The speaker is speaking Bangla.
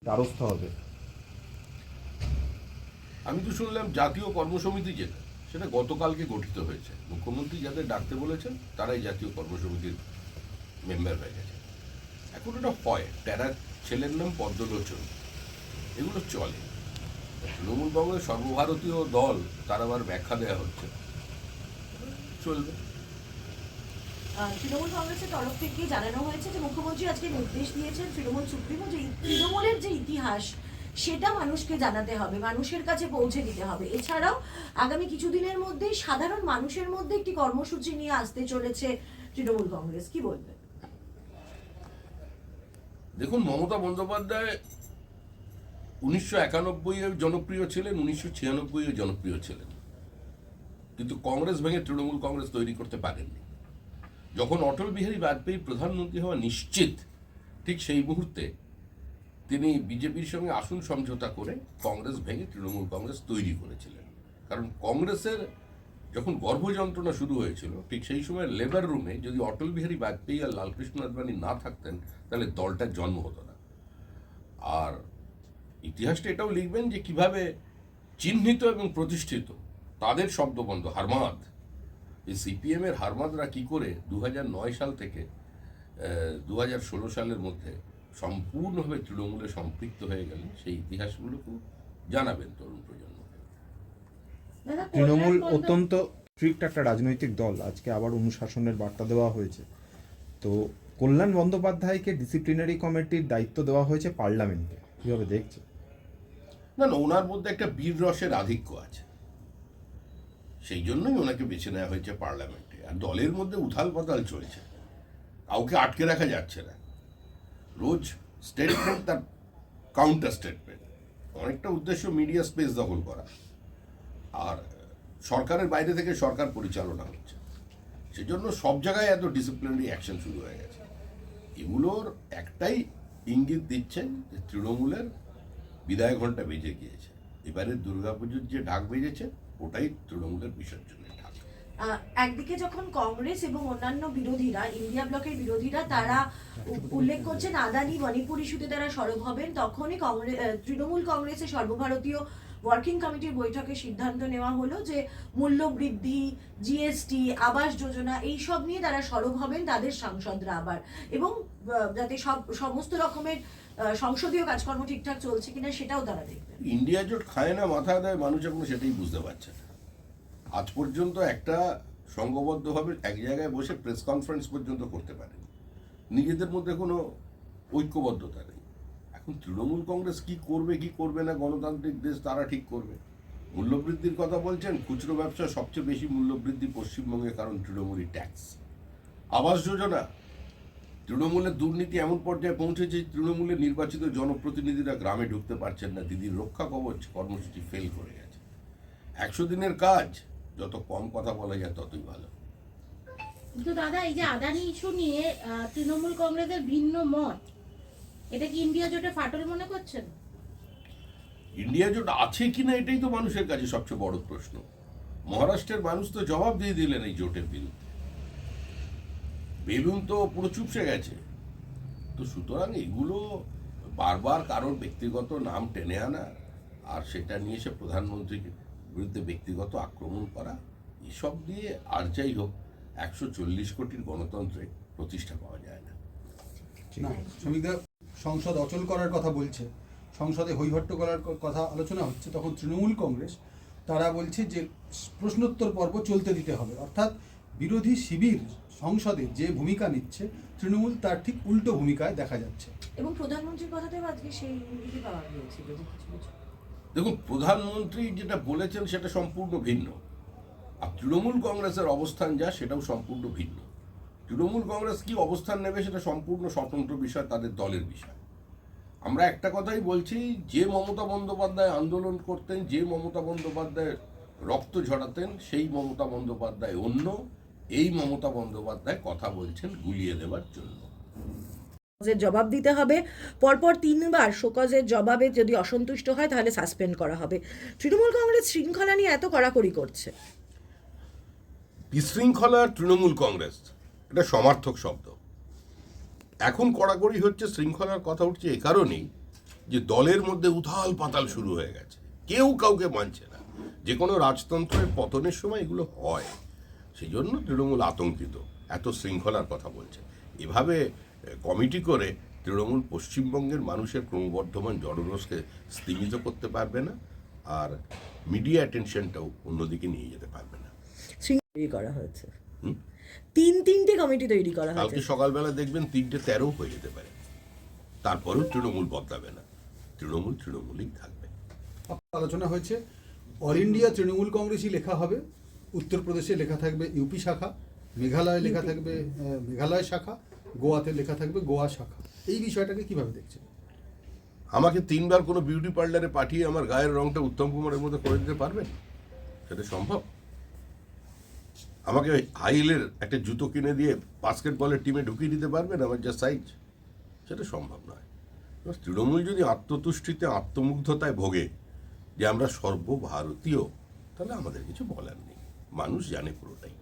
দ্বারস্থ হবে? আমি তো শুনলাম জাতীয় কর্মসমিতি যেটা সেটা গতকালকে গঠিত হয়েছে। মুখ্যমন্ত্রী যাদের ডাকতে বলেছেন তারাই জাতীয় কর্মসমিতির মেম্বার হয়ে গেছে। এখন এটা হয়, ট্যারা ছেলের নাম পদ্মলোচন, এগুলো চলে। তৃণমূল কংগ্রেস সর্বভারতীয় দল, তার আবার ব্যাখ্যা দেওয়া হচ্ছে, চলবে। তৃণমূল কংগ্রেসের তরফ থেকে জানানো হয়েছে যে মুখ্যমন্ত্রী আজকে নির্দেশ দিয়েছেন তৃণমূল সুপ্রিমো যে তৃণমূলের যে ইতিহাস সেটা মানুষকে জানাতে হবে, মানুষের কাছে পৌঁছে দিতে হবে। এছাড়াও আগামী কিছুদিনের মধ্যেই সাধারণ মানুষের মধ্যে একটি কর্মসূচি নিয়ে আসতে চলেছে তৃণমূল কংগ্রেস, কি বলবেন? দেখুন, মমতা বন্দ্যোপাধ্যায় 1991-এ জনপ্রিয় ছিলেন, 1996-এ জনপ্রিয় ছিলেন, কিন্তু কংগ্রেস ভেঙে তৃণমূল কংগ্রেস তৈরি করতে পারেননি। যখন অটল বিহারী বাজপেয়ী প্রধানমন্ত্রী হওয়া নিশ্চিত, ঠিক সেই মুহূর্তে তিনি বিজেপির সঙ্গে আসন সমঝোতা করে কংগ্রেস ভেঙে তৃণমূল কংগ্রেস তৈরি করেছিলেন। কারণ কংগ্রেসের যখন গর্ভযন্ত্রণা শুরু হয়েছিল, ঠিক সেই সময় লেবার রুমে যদি অটল বিহারী বাজপেয়ী আর লালকৃষ্ণ আদবানি না থাকতেন তাহলে দলটার জন্ম হতো না। আর ইতিহাসটা এটাও লিখবেন যে কিভাবে চিহ্নিত এবং প্রতিষ্ঠিত তাদের শব্দবন্ধ হারমাদ, এই সিপিএমের হারমাদরা কি করে 2009 সাল থেকে 2016 সালের মধ্যে সম্পূর্ণভাবে তৃণমূলে সম্পৃক্ত হয়ে গেলেন, সেই ইতিহাসগুলোকে জানাবেন তরুণ প্রজন্মকে। তৃণমূল অত্যন্ত স্ট্রিক্ট একটা রাজনৈতিক দল, আজকে আবার অনুশাসনের বার্তা দেওয়া হয়েছে। তো কল্যাণ বন্দ্যোপাধ্যায়কে ডিসিপ্লিনারি কমিটির দায়িত্ব দেওয়া হয়েছে পার্লামেন্টে, কীভাবে দেখছে? না, ওনার মধ্যে একটা বীর রসের আধিক্য আছে, সেই জন্যই ওনাকে বেছে নেওয়া হয়েছে পার্লামেন্টে। আর দলের মধ্যে উথাল পাতাল চলছে, কাউকে আটকে রাখা যাচ্ছে না। রোজ স্টেটমেন্ট তার কাউন্টার স্টেটমেন্ট, অনেকটা উদ্দেশ্য মিডিয়া স্পেস দখল করা, আর সরকারের বাইরে থেকে সরকার পরিচালনা হচ্ছে। সেজন্য সব জায়গায় এত ডিসিপ্লিনারি অ্যাকশন শুরু হয়ে গেছে। এগুলোর একটাই ইঙ্গিত দিচ্ছেন যে তৃণমূলের বিদায় ঘণ্টা বেজে গিয়েছে। এবারে দুর্গাপুজোর যে ঢাক বেজেছে ওটাই তৃণমূলের বিসর্জনের ঢাক। একদিকে যখন কংগ্রেস এবং অন্যান্য বিরোধীরা, ইন্ডিয়া ব্লকের বিরোধীরা, তারা উল্লেখ করছেন আদানি মণিপুর ইস্যুতে তারা সরব হবেন, তখনই তৃণমূল কংগ্রেসের সর্বভারতীয় ওয়ার্কিং কমিটির বৈঠকে সিদ্ধান্ত নেওয়া হলো যে মূল্য বৃদ্ধি, জিএসটি, আবাস যোজনা এইসব নিয়ে তারা সরব হবেন তাদের সাংসদরা আবার, এবং যাতে সমস্ত রকমের সংসদীয় কাজকর্ম ঠিকঠাক চলছে কিনা সেটাও তারা দেখবেন। ইন্ডিয়া জোট খায় না মাথা দেয়, মানুষ এখন সেটাই বুঝতে পারছে না। আজ পর্যন্ত একটা সংঘবদ্ধভাবে এক জায়গায় বসে প্রেস কনফারেন্স পর্যন্ত করতে পারেনি, নিজেদের মধ্যে কোনো ঐক্যবদ্ধতা নেই। এখন তৃণমূল কংগ্রেস কি করবে কি করবে না, গণতান্ত্রিক দেশ, তারা ঠিক করবে। মূল্যবৃদ্ধির কথা বলছেন, খুচরো ব্যবসা সবচেয়ে বেশি মূল্যবৃদ্ধি পশ্চিমবঙ্গে, কারণ তৃণমূলই ট্যাক্স। আবাস যোজনা, তৃণমূলের দুর্নীতি এমন পর্যায়ে পৌঁছেছে তৃণমূলের নির্বাচিত জনপ্রতিনিধিরা গ্রামে ঢুকতে পারছেন না, দিদির রক্ষা কবচ কর্মসূচি ফেল করে গেছে। 100 দিনের কাজ, যত কম কথা বলা যায় ততই ভালো। কিন্তু দাদা, এই যে আদানি ইস্যু নিয়ে তৃণমূল কংগ্রেসের ভিন্ন মত, এটা কি ইন্ডিয়া জোটে ফাটল মনে করছেন? ইন্ডিয়া জোট আছে কিনা এটাই তো মানুষের কাছে সবচেয়ে বড় প্রশ্ন। মহারাষ্ট্রের মানুষ তো জবাব দিয়ে দিলেন এই জোটের বিরুদ্ধে, বেলুন তো পুরো চুপসে গেছে। তো সুতরাং এগুলো বারবার কারোর ব্যক্তিগত নাম টেনে আনা আর সেটা নিয়ে সে প্রধানমন্ত্রীর বিরুদ্ধে ব্যক্তিগত আক্রমণ করা, এসব দিয়ে আর যাই হোক 140 কোটির গণতন্ত্রে প্রতিষ্ঠা পাওয়া যায় না। না, শ্রমিকরা সংসদ অচল করার কথা বলছে, সংসদে হৈহট্ট করার কথা আলোচনা হচ্ছে, তখন তৃণমূল কংগ্রেস তারা বলছে যে প্রশ্নোত্তর পর্ব চলতে দিতে হবে। অর্থাৎ বিরোধী শিবির সংসদে যে ভূমিকা নিচ্ছে, তৃণমূল তার ঠিক উল্টো ভূমিকায় দেখা যাচ্ছে। এবং প্রধানমন্ত্রীর কথাতেও আজকে সেই ইঙ্গিতই পাওয়া গিয়েছিল যে কিছু কিছু। দেখুন, প্রধানমন্ত্রী যেটা বলেছেন সেটা সম্পূর্ণ ভিন্ন, আর তৃণমূল কংগ্রেসের অবস্থান যা সেটাও সম্পূর্ণ ভিন্ন। তৃণমূল কংগ্রেস কি অবস্থান নেবে সেটা সম্পূর্ণ স্বতন্ত্র বিষয়, তাদের দলের বিষয়। আমরা একটা কথাই বলছি, যে মমতা বন্দ্যোপাধ্যায় আন্দোলন করতেন, যে মমতা বন্দ্যোপাধ্যায় রক্ত ঝরাতেন, সেই মমতা বন্দ্যোপাধ্যায় অন্য, এই মমতা বন্দ্যোপাধ্যায় কথা বলছেন গুলিয়ে দেওয়ার জন্য। জবাব দিতে হবে, পরপর 3 বার শোকজের জবাবে যদি অসন্তুষ্ট হয় তাহলে সাসপেন্ড করা হবে। তৃণমূল কংগ্রেস শৃঙ্খলা নিয়ে এত কড়াকড়ি করছে। বিশৃঙ্খলা তৃণমূল কংগ্রেস এটা সমার্থক শব্দ। এখন কড়াকড়ি হচ্ছে, শৃঙ্খলার কথা উঠছে এ কারণেই যে দলের মধ্যে উথাল পাতাল শুরু হয়ে গেছে, কেউ কাউকে মানছে না। যে কোনো রাজতন্ত্রের পতনের সময় এগুলো হয়, সেই জন্য তৃণমূল আতঙ্কিত, এত শৃঙ্খলার কথা বলছে। এভাবে কমিটি করে তৃণমূল পশ্চিমবঙ্গের মানুষের ক্রমবর্ধমান জনরোষকে স্তীমিত করতে পারবে না, আর মিডিয়া অ্যাটেনশনটাও অন্যদিকে নিয়ে যেতে পারবে না। তৈরি করা হয়েছে, হুম? তিনটে কমিটি তৈরি করা কালকে হয়েছে। সকালবেলা দেখবেন 3-13 হয়ে যেতে পারে, তারপরেও তৃণমূল বদলাবে না, তৃণমূলই থাকবে। আলোচনা হয়েছে অল ইন্ডিয়া তৃণমূল কংগ্রেসই লেখা হবে, উত্তরপ্রদেশে লেখা থাকবে ইউপি শাখা, মেঘালয়ে লেখা থাকবে মেঘালয় শাখা, গোয়াতে লেখা থাকবে গোয়া শাখা। এই বিষয়টাকে কিভাবে দেখছেন? আমাকে 3 বার কোনো বিউটি পার্লারে পাঠিয়ে আমার গায়ের রংটা উত্তম কুমারের মধ্যে করে দিতে পারবেন? সেটা সম্ভব? আমাকে হাই হিলের একটা জুতো কিনে দিয়ে বাস্কেটবলের টিমে ঢুকিয়ে দিতে পারবেন আমার যা সাইজ? সেটা সম্ভব নয়। এবার তৃণমূল যদি আত্মতুষ্টিতে আত্মমুগ্ধতায় ভোগে যে আমরা সর্বভারতীয়, তাহলে আমাদের কিছু বলার নেই, মানুষ জানে পুরোটাই।